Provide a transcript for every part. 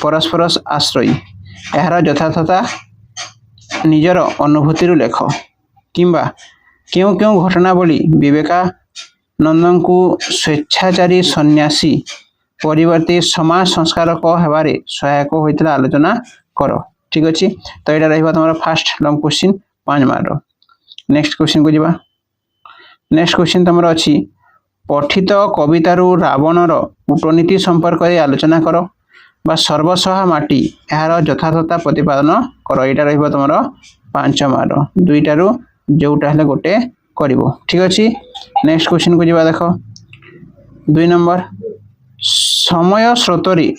परस्पर आश्रयी यार यथार्थता निजर अनुभूति लेख किंबा क्यों क्यों घटनावली विवेकानंद को स्वेच्छाचारी सन्यासी परिवर्ते समाज संस्कारक होबारे सहायक होता आलोचना कर। ठीक अच्छे तो यहाँ रहा तुम fast long question 5 mark. Next question को जावा। नेक्स्ट क्वेश्चन तुम अच्छी पठित कवितारू रावणर कूटनीति संपर्क में आलोचना कर बा सर्वसहा माटी यार यथार्थता प्रतिपादन कर। यहाँ रहा तुम 5 मार्क दुईटारू जोटा हेले गोटे कर। ठीक अच्छे नेक्स्ट क्वेश्चन को जावा। देख 2 नंबर समय स्रोतरी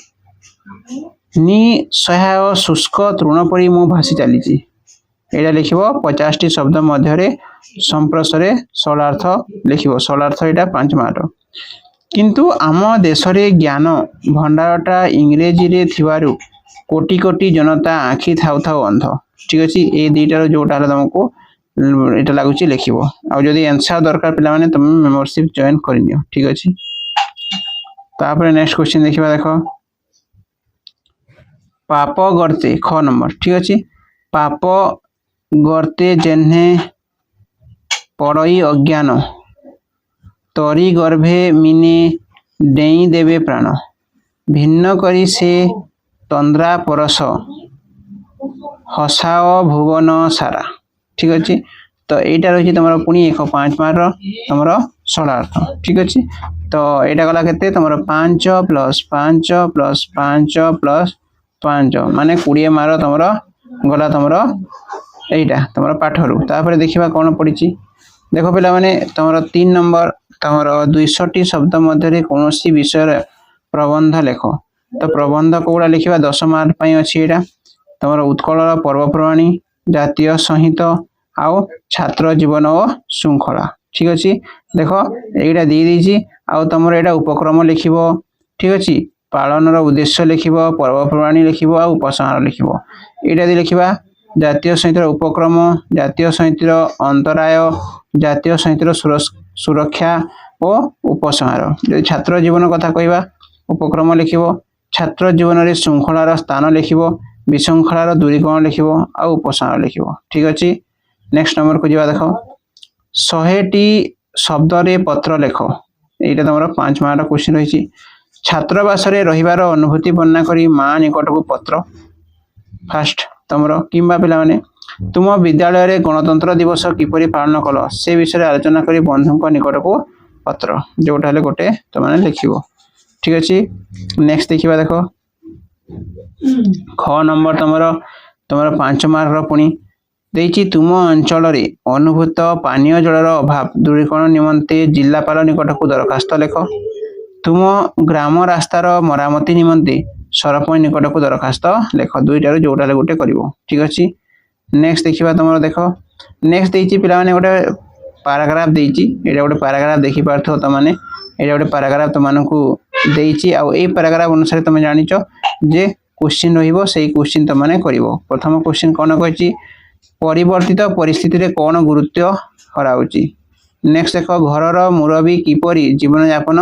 निसहाय शुष्क तृण परी मु भासी चली। यहाँ लिख 50 शब्द मध्य संप्रसरे सरलार्थ लिख। सरलार्थ यहाँ 5 मार्क। किंतु आम देश रे ज्ञान भंडारटा इंग्रेजी रे थिवारु कोटि कोटि जनता आखि थाउ थाउ अंध। ठीक अच्छे ये दुईटार जोटा तुमको यहाँ लगुच लिख। आदि आंसर दरकार पे तुम मेमोरशिप जॉइन कर। ठीक अच्छे तापर नेक्स्ट क्वेश्चन देखा। देख पाप गर्ते ख नंबर। ठीक अच्छे पाप गर्ते जेन्हे पड़ई अज्ञान तरी गर्भे मिने डेई देवे प्राण भिन्न करी से तंद्रा परस हसाओ भुवन सारा। ठीक अच्छे तो यहाँ रही तुम पुणी 5 मार्क तुम सरलार्थ। ठीक अच्छे तो यहाँ गला के तुम 5 + 5 + 5 + 5 माने 20 मार्क तुम गला तुम यहीटा तुम पाठरू। तापर देखा कौन पड़ी। देख पिला माने तुम 3 नंबर तुम 200 शब्द मध्य कौन विषय प्रबंध लेख। तो प्रबंध कौड़ा लिखा 10 मार्क अच्छी। यहाँ तुम उत्कल पर्वपर्वाणी जातीय संहित आउ छात्र जीवन और श्रृंखला। ठीक अच्छे देख यहाँ दी आउ तुम यहाँ उपक्रम लिख। ठीक अच्छे पालन उद्देश्य लिख पर्वपर्वाणी लिख उपसंहार लिख। यहाँ लिखा जातीय संहितर उपक्रम जातीय संहितर अंतराय जातीय संहितर सुरक्षा और उपसंहार। जो छात्र जीवन कथा कहवा उपक्रम लिख छात्र जीवन में श्रृंखलार स्थान लिख विशृंखलार दूरीकरण लिख उपसंहार लिख। ठीक अच्छे नेक्स्ट नंबर को जावा। देख 100टी शब्द रे पत्र लेख। यहाँ तुम 5 मार्क क्वेश्चन रही। छात्रावास रहिबार अनुभूति वर्णना करी माँ निकट को पत्र फास्ट तुम किंबा पिला माने तुम विद्यालय रे गणतंत्र दिवस किपरि पालन कल से विषय आलोचना करी बंधु निकट को पत्र जोटा हेले गोटे तुमने लिख। ठीक अच्छे नेक्स्ट देखा। देख ख नंबर तुम 5 मार्क पुणी देछि तुम अंचल रे अनुभूत पानीय जलर अभाव दूरीकरण निमंते जिलापाल निकट को दरखास्त लेख। तुम ग्राम रास्तार मरामती निमंते सरपंच निकट को दरखास्त लेख। दुईटार जोटा गोटे कर। ठीक अच्छे नेक्स्ट देखा। तुम देख नेक्स्ट देती पे गोटे पाराग्राफ देती यहाँ गोटे पाराग्राफ देखिपार तुमने यहाँ गोटे पाराग्राफ तुमको देती आई पाराग्राफ अनुसार तुम जान जे क्वेश्चन रही क्वेश्चन तुमने कर। प्रथम क्वेश्चन कौन कही परिवर्तित परिस्थिति रे कौन गुरुत्व हराउची। नेक्स्ट देख घरर मुरबी किपरि जीवन यापन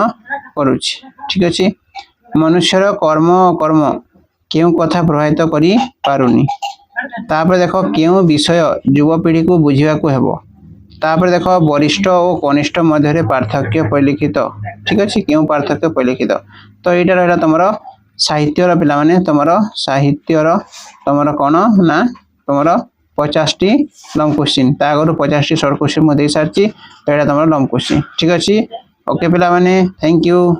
करुछि। ठीक अच्छे मनुष्यर कर्म कर्म क्यों कथा प्रभावित करी पारुनी। तापर देख क्यों विषय युवपीढ़ी को बुझा हेब। तापर देख वरिष्ठ और कनिष्ठ मध्य पार्थक्य परिलिखित। ठीक अच्छे क्यों पार्थक्य परिलिखित। तो यहाँ रहा तुम साहित्यर पे तुम साहित्यर तुम कौन ना तुम 50टी लंग क्वेश्चन आगु 50टी सर्ट क्वेश्चन मुझे सारी तो यहाँ तुम लंग क्वेश्चन। ठीक अच्छे ओके पिला माने थैंक यू।